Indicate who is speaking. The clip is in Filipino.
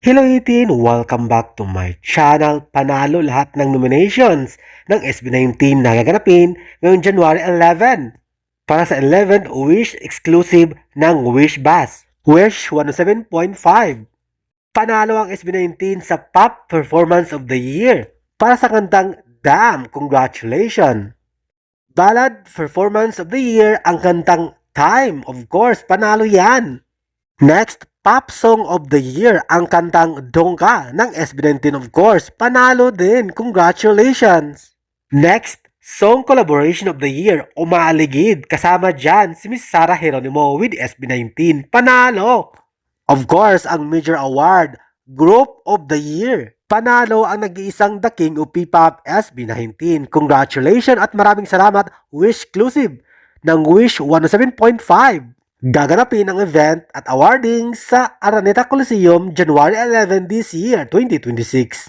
Speaker 1: Hello 18! Welcome back to my channel. Panalo lahat ng nominations ng SB19 na gaganapin ngayong January 11 para sa 11th Wish exclusive ng Wish Bass, Wish 107.5. Panalo ang SB19 sa Pop Performance of the Year para sa kantang Damn! Congratulations! Ballad Performance of the Year ang kantang Time. Of course, panalo yan! Next, Pop Song of the Year ang kantang Dongka ng SB19 of course. Panalo din. Congratulations! Next, Song Collaboration of the Year Umaaligid. Kasama dyan si Miss Sarah Geronimo with SB19. Panalo! Of course, ang major award, Group of the Year. Panalo ang nag-iisang The King of P-Pop SB19. Congratulations at maraming salamat Wish Exclusive ng Wish 107.5. Gaganapin ang event at awarding sa Araneta Coliseum January 11 this year, 2026.